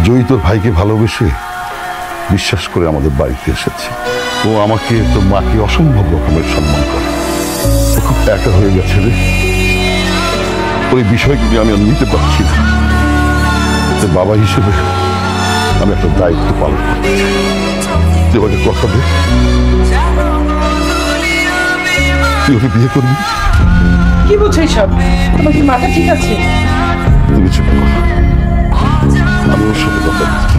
জয়ী তোর ভাইকে ভালোবেসে বিশ্বাস করে আমাদের বাড়িতে এসেছে। ও আমাকে তোর মাকে অসম্ভব রকমের সম্মান করে। ও খুব একা হয়ে গেছে রে। ওই বিষয়গুলি আমি আর নিতে পারছি না। তোর বাবা হিসেবে আমি একটা দায়িত্ব পালন করতে চাই। তুই আমাকে কথা দে, তুই ওকে বিয়ে করবি। কি বলছো এইসব? তোমার কি মাথা ঠিক আছে? তুমি চুপ করো, আমি ওর সাথে কথা বলছি।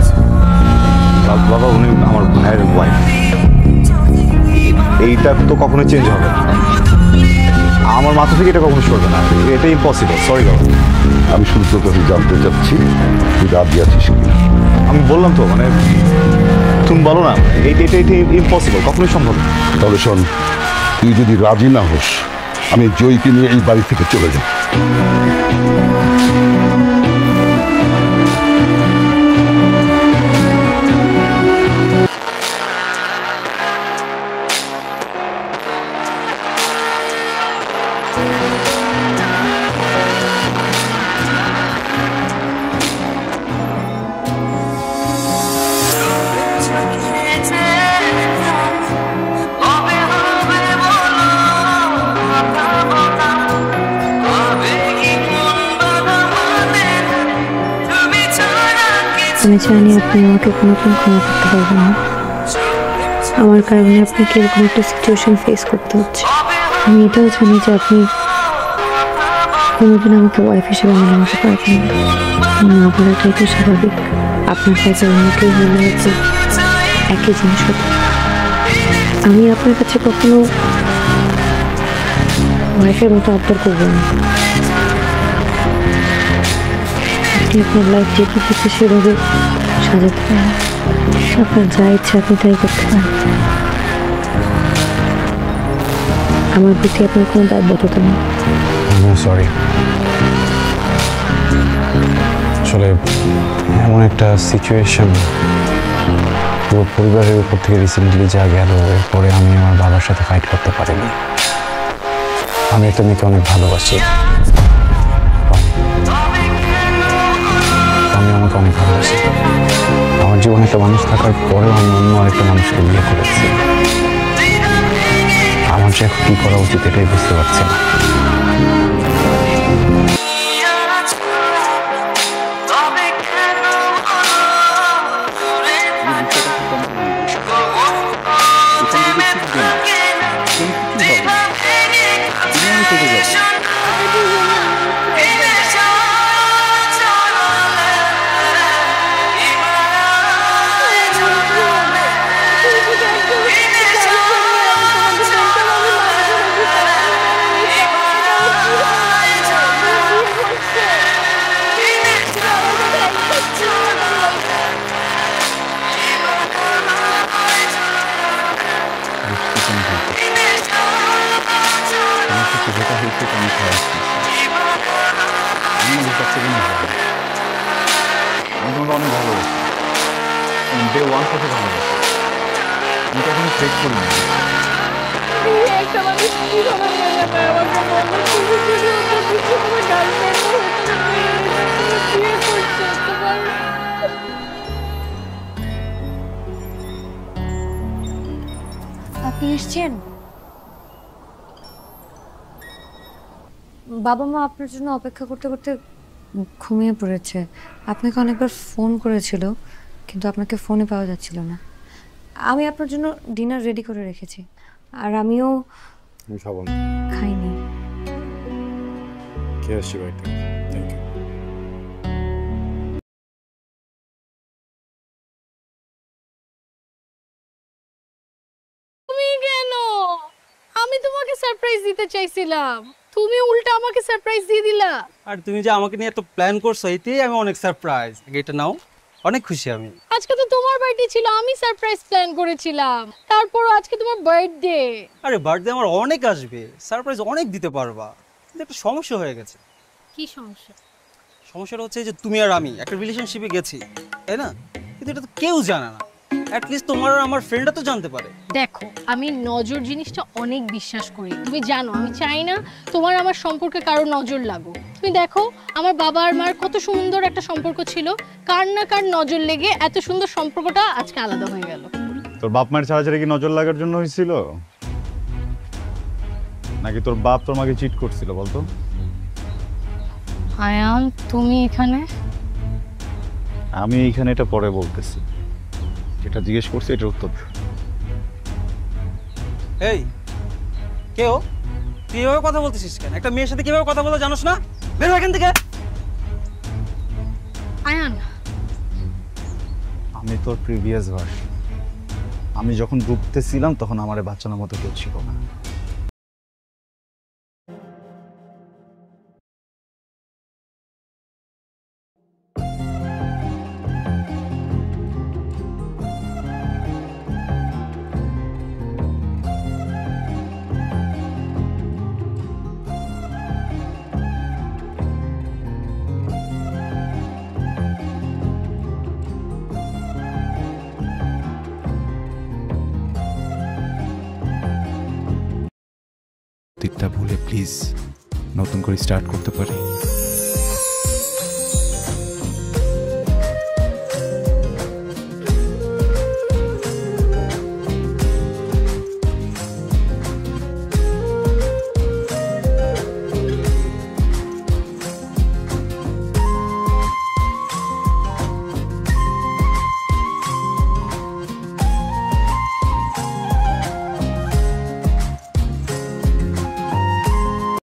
বাবা উনি আমার ভাইয়ের ওয়াইফ, এইটা তো কখনো চেঞ্জ হবে না। আমার মাথা থেকে এটা কখনো সরবে না, এটা ইম্পসিবল। সরি বাবা। আমি শুধু তোর কাছে জানতে চাচ্ছি তুই রাজি আছিস কিনা। আমি বললাম তো, মানে তুমি বলো না, এটা ইম্পসিবল, কখনোই সম্ভব না। তাহলে শোন, তুই যদি রাজি না হোস আমি জয়ীকে নিয়ে এই বাড়ি থেকে চলে যাব। আমি জানি আপনি আমাকে কোনোদিন ক্ষমা করতে পারবেন না। আমার কারণে আপনাকে এরকম একটা সিচুয়েশন ফেস করতে হচ্ছে। আমি এটাও জানি যে আপনি কোনোদিন আমাকে ওয়াইফ হিসেবে মেনে নিতে পারবেন না। না বলাটাই তো স্বাভাবিক। আপনার কাছে অন্য কেউ হলে হচ্ছে একই জিনিস হতো। আমি আপনার কাছে কখনো ওয়াইফের মতো আবদার করবো না। আপনি আপনার লাইফ যেতে যেতে সেভাবে সাজাতে পারেন। আপনার যা ইচ্ছা আপনি তাই করতে পারেন। আমার প্রতি আপনার কোনো দায়বদ্ধতা নেই। সরি, আসলে এমন একটা সিচুয়েশন পুরো পরিবারের উপর থেকে রিসেন্টলি যা গেল, এরপরে আমি আমার বাবার সাথে ফাইট করতে পারিনি। আমি একটা মেয়েকে অনেক ভালোবাসি, আমি আমাকে অনেক ভালোবাসি। আমার জীবনে একটা মানুষ থাকার পরেও আমি অন্য আরেকটা মানুষকে বিয়ে করেছি। আমার যে এখন কি করা উচিত এটাই বুঝতে পারছি না। যেটা হয়েছে আমি খারাপ আমি নিজের কাছ থেকে আমি তোমাকে অনেক ভালোবাসি, ডে ওয়ান থেকে ভালোবাসি। আমি তো এখনো চেক করি না। আপনি এসছেন? বাবা মা আপনার জন্য অপেক্ষা করতে করতে ঘুমিয়ে পড়েছে। আপনাকে অনেকবার ফোন করেছিল কিন্তু আপনাকে ফোনে পাওয়া যাচ্ছিল না। আমি আপনার জন্য ডিনার রেডি করে রেখেছি, আর আমিও খাইনি। খেয়ে আসছি বাড়িতে। Thank you. তুমি কেন? আমি তোমাকে সারপ্রাইজ দিতে চাইছিলাম, তুমি উল্টা আমাকে সারপ্রাইজ দিয়ে দিলা। আর তুমি যে আমাকে নিয়ে এত প্ল্যান করছো, এতেই আমি অনেক সারপ্রাইজ। এটা নাও, অনেক খুশি আমি। আজকে তো তোমার বার্থডে ছিল, আমি সারপ্রাইজ প্ল্যান করেছিলাম। তারপর আজকে তোমার বার্থডে। আরে বার্থডে আমার অনেক আসবে, সারপ্রাইজ অনেক দিতে পারবা, কিন্তু একটা সমস্যা হয়ে গেছে। কি সমস্যা? সমস্যাটা হচ্ছে যে তুমি আর আমি একটা রিলেশনশিপে গেছি, তাই না? কিন্তু এটা তো কেউ জানে না। অ্যাট লিস্ট তোমার আর আমার ফ্রেন্ডরা তো জানতে পারে। দেখো, আমি নজর জিনিসটা অনেক বিশ্বাস করি। তুমি জানো আমি চাই না তোমার আমার সম্পর্কে কারো নজর লাগুক। তুমি দেখো আমার বাবা আর মার কত সুন্দর একটা সম্পর্ক ছিল, কার না কার নজর লেগে এত সুন্দর সম্পর্কটা আজকে আলাদা হয়ে গেল। তোর বাপ মায়ের ছাড়াছাড়ি কি নজর লাগার জন্য হয়েছিল, নাকি তোর বাপ তোর মাকে চিট করছিল বলতো? আয়ান তুমি এখানে? আমি এইখানে এটা পরে বলতেছি, যেটা জিজ্ঞেস করছি এটার উত্তর দে। এই কেউ তুই এভাবে কথা বলতেছিস কেন? একটা মেয়ের সাথে কিভাবে কথা বলো জানোস না? বের হ এখান থেকে। আয়ান আমি তোর প্রিভিয়াস ভার্সন। আমি যখন ডুবতেছিলাম তখন আমার বাচ্চানোর মতো কেউ ছিল না। দিকটা ভুলে প্লিজ নতুন করে স্টার্ট করতে পারি।